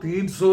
300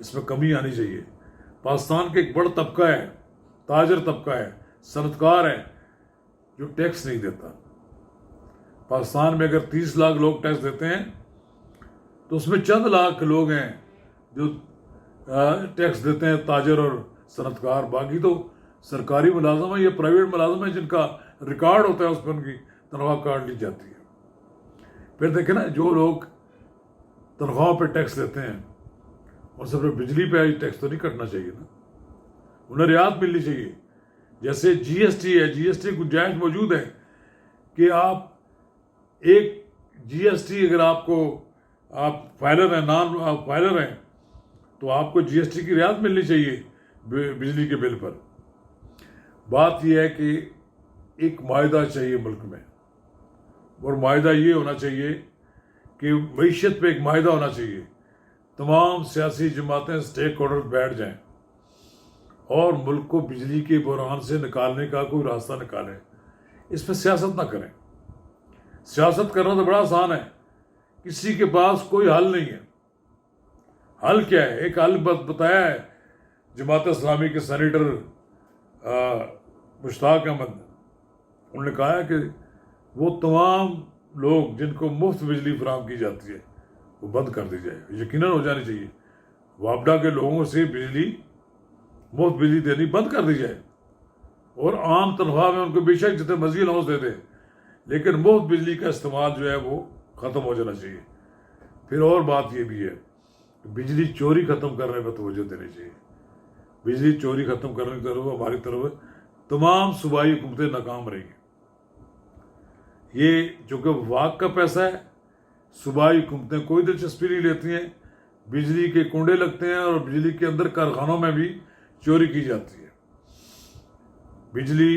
اس میں کمی آنی چاہیے۔ پاکستان کا ایک بڑا طبقہ ہے، تاجر طبقہ ہے، صنعت کار ہے، جو ٹیکس نہیں دیتا۔ پاکستان میں اگر 30 لاکھ لوگ ٹیکس دیتے ہیں تو اس میں چند لاکھ لوگ ہیں جو ٹیکس دیتے ہیں، تاجر اور صنعت کار۔ باقی تو سرکاری ملازم ہیں یا پرائیویٹ ملازم ہیں جن کا ریکارڈ ہوتا ہے، اس پہ ان کی تنخواہ کاٹ لی جاتی ہے۔ پھر دیکھیں نا، جو لوگ تنخواہوں پہ ٹیکس دیتے ہیں اور سب بجلی پہ ٹیکس تو نہیں کٹنا چاہیے نا، انہیں رعایت ملنی چاہیے۔ جیسے جی ایس ٹی ہے، جی ایس ٹی گنجائش موجود ہے کہ آپ ایک جی ایس ٹی، اگر آپ فائلر ہیں، نان فائلر ہیں، تو آپ کو جی ایس ٹی کی رعایت ملنی چاہیے بجلی کے بل پر۔ بات یہ ہے کہ ایک معاہدہ چاہیے ملک میں، اور معاہدہ یہ ہونا چاہیے کہ معیشت پہ ایک معاہدہ ہونا چاہیے، تمام سیاسی جماعتیں، اسٹیک ہولڈر بیٹھ جائیں اور ملک کو بجلی کے بحران سے نکالنے کا کوئی راستہ نکالیں۔ اس پہ سیاست نہ کریں۔ سیاست کرنا تو بڑا آسان ہے، کسی کے پاس کوئی حل نہیں ہے۔ حل کیا ہے؟ ایک حل بتایا ہے جماعت اسلامی کے سینیٹر مشتاق احمد، انہوں نے کہا ہے کہ وہ تمام لوگ جن کو مفت بجلی فراہم کی جاتی ہے وہ بند کر دی جائے، یقیناً ہو جانی چاہیے۔ وابڈا کے لوگوں سے مفت بجلی دینی بند کر دی جائے، اور عام تنخواہ میں ان کو بے شک جتنے مرضی الاؤنس دے دیں، لیکن مفت بجلی کا استعمال جو ہے وہ ختم ہو جانا چاہیے۔ پھر اور بات یہ بھی ہے کہ بجلی چوری ختم کرنے پر توجہ دینی چاہیے۔ بجلی چوری ختم کرنے کی طرف ہماری طرف تمام صوبائی حکومتیں ناکام رہی ہیں۔ یہ چونکہ وفاق کا پیسہ ہے، صوبائی حکومتیں کوئی دلچسپی نہیں لیتی ہیں، بجلی کے کنڈے لگتے ہیں اور بجلی کے اندر کارخانوں میں بھی چوری کی جاتی ہے۔ بجلی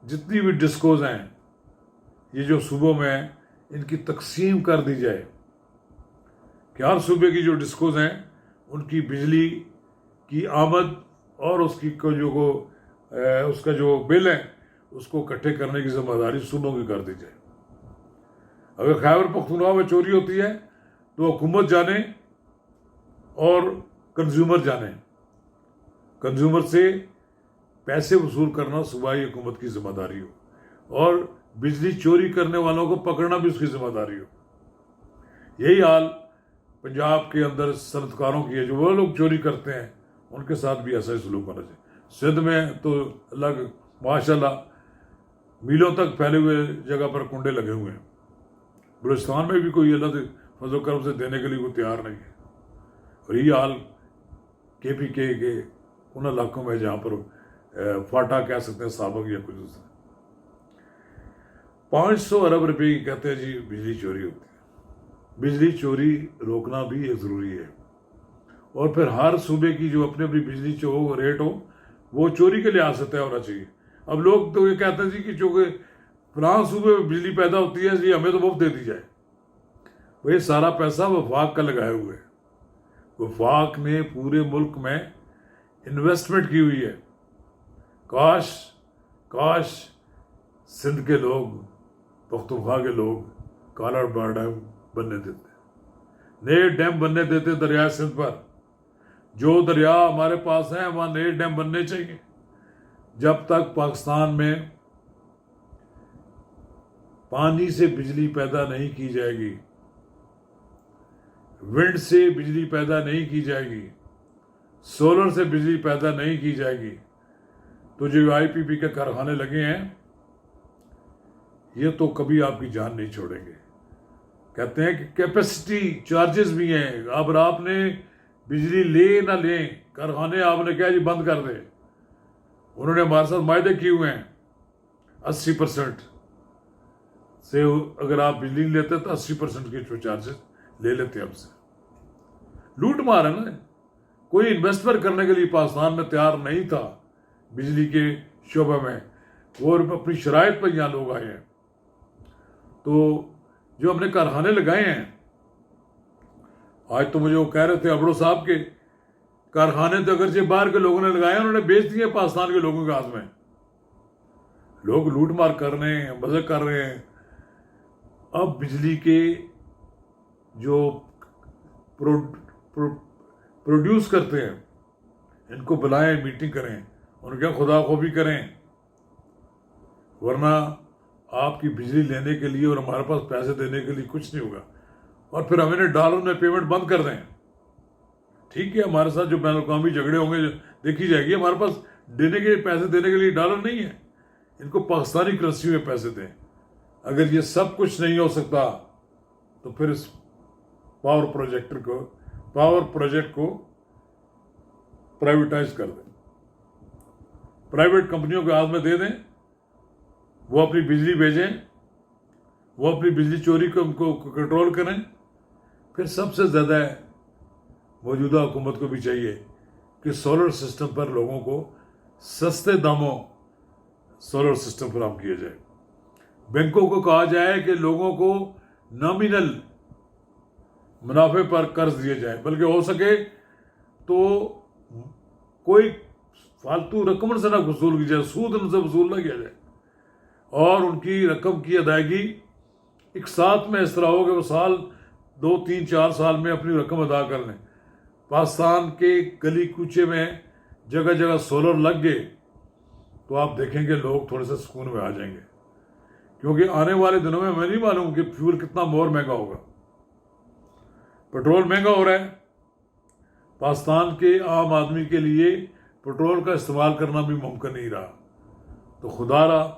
جتنی بھی ڈسکوز ہیں یہ جو صوبوں میں ہیں، ان کی تقسیم کر دی جائے کہ ہر صوبے کی جو ڈسکوز ہیں ان کی بجلی کی آمد اور اس کا جو بل ہے اس کو اکٹھے کرنے کی ذمہ داری صوبوں کی کر دی جائے۔ اگر خیبر پختونخوا میں چوری ہوتی ہے تو حکومت جانے اور کنزیومر جانے، کنزیومر سے پیسے وصول کرنا صوبائی حکومت کی ذمہ داری ہو، اور بجلی چوری کرنے والوں کو پکڑنا بھی اس کی ذمہ داری ہو۔ یہی حال پنجاب کے اندر صنعت کاروں کی ہے، جو وہ لوگ چوری کرتے ہیں ان کے ساتھ بھی ایسا ہی سلوک ہونا چاہیے۔ سندھ میں تو الگ ماشاءاللہ میلوں تک پھیلے ہوئے جگہ پر کنڈے لگے ہوئے ہیں، بلوچستان میں بھی کوئی اللہ کے فضل و کرم سے دینے کے لیے کوئی تیار نہیں ہے۔ اور یہ حال کے پی کے ان علاقوں میں جہاں پر فاٹا کہہ سکتے ہیں، سابق یا کچھ دوسرا، 500 ارب روپے کی کہتے ہیں جی بجلی چوری ہوتی ہے۔ بجلی چوری روکنا بھی ایک ضروری ہے، اور پھر ہر صوبے کی جو اپنی اپنی بجلی ریٹ ہو وہ چوری کے لحاظ سے طے ہونا چاہیے۔ اب لوگ تو یہ کہتے ہیں جی کہ چونکہ فلاں صوبے میں بجلی پیدا ہوتی ہے جی ہمیں تو مفت دے دی جائے۔ وہ یہ سارا پیسہ وفاق کا لگائے ہوئے ہے، وفاق نے پورے ملک میں انویسٹمنٹ کی ہوئی ہے۔ کاش سندھ کے لوگ، پختونخوا کے لوگ کالر باڑ ڈیم بننے دیتے، نئے ڈیم بننے دیتے دریائے سندھ پر۔ جو دریا ہمارے پاس ہیں وہاں نئے ڈیم بننے چاہیے۔ جب تک پاکستان میں پانی سے بجلی پیدا نہیں کی جائے گی، ونڈ سے بجلی پیدا نہیں کی جائے گی، سولر سے بجلی پیدا نہیں کی جائے گی، تو جو آئی پی پی کے کارخانے لگے ہیں یہ تو کبھی آپ کی جان نہیں چھوڑیں گے۔ کہتے ہیں کہ کیپیسٹی چارجز بھی ہیں، اب آپ نے بجلی لے نہ لیں، کارخانے آپ نے کہا جی بند کر دیں۔ انہوں نے ہمارے ساتھ معاہدے کیے ہوئے ہیں 80% سے، اگر آپ بجلی لیتے تو 80% کے چارجز لے لیتے ہم سے۔ لوٹ مار ہے نا، کوئی انویسٹمنٹ کرنے کے لیے پاکستان میں تیار نہیں تھا بجلی کے شعبے میں، وہ اپنی شرائط پر یہاں لوگ آئے ہیں۔ تو جو ہم نے کارخانے لگائے ہیں، آج تو مجھے وہ کہہ رہے تھے ابڑو صاحب کے کارخانے تو اگرچہ باہر کے لوگوں نے لگائے ہیں، انہوں نے بیچ دیے پاکستان کے لوگوں کے ہاتھ میں۔ لوگ لوٹ مار کر رہے ہیں، مزے کر رہے ہیں۔ اب بجلی کے جو پروڈیوس کرتے ہیں، ان کو بلائیں، میٹنگ کریں، ان کے خدا خوفی کریں، ورنہ آپ کی بجلی لینے کے لیے اور ہمارے پاس پیسے دینے کے لیے کچھ نہیں ہوگا، اور پھر ہمیں ڈالر میں پیمنٹ بند کر دیں۔ ٹھیک ہے، ہمارے ساتھ جو بین الاقوامی جھگڑے ہوں گے دیکھی جائے گی، ہمارے پاس پیسے دینے کے لیے ڈالر نہیں ہے، ان کو پاکستانی کرنسی میں پیسے دیں۔ اگر یہ سب کچھ نہیں ہو سکتا تو پھر اس پاور پروجیکٹ کو پرائیویٹائز کر دیں، پرائیویٹ کمپنیوں کے ہاتھ میں دے دیں، وہ اپنی بجلی بھیجیں، وہ اپنی بجلی چوری کو کنٹرول کریں۔ پھر سب سے زیادہ موجودہ حکومت کو بھی چاہیے کہ سولر سسٹم پر لوگوں کو سستے داموں سولر سسٹم فراہم کیا جائے، بینکوں کو کہا جائے کہ لوگوں کو نامینل منافع پر قرض دیے جائیں، بلکہ ہو سکے تو کوئی فالتو رقم سے نہ وصول کی جائے، سود ان سے وصول نہ کیا جائے، اور ان کی رقم کی ادائیگی ایک ساتھ میں اس طرح ہو کہ وہ سال 2 3 4 سال میں اپنی رقم ادا کر لیں۔ پاکستان کے گلی کوچے میں جگہ جگہ سولر لگ گئے تو آپ دیکھیں گے لوگ تھوڑے سے سکون میں آ جائیں گے، کیونکہ آنے والے دنوں میں نہیں معلوم کہ فیول کتنا مور مہنگا ہوگا۔ پٹرول مہنگا ہو رہا ہے، پاکستان کے عام آدمی کے لیے پٹرول کا استعمال کرنا بھی ممکن نہیں رہا، تو خدا را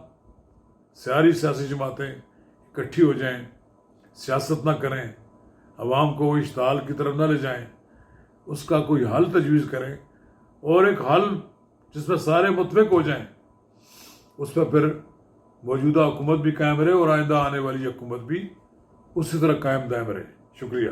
ساری سیاسی جماعتیں اکٹھی ہو جائیں، سیاست نہ کریں، عوام کو اشتعال کی طرف نہ لے جائیں، اس کا کوئی حل تجویز کریں، اور ایک حل جس میں سارے متفق ہو جائیں، اس پہ پھر موجودہ حکومت بھی قائم رہے اور آئندہ آنے والی حکومت بھی اسی طرح قائم دائم رہے۔ شکریہ۔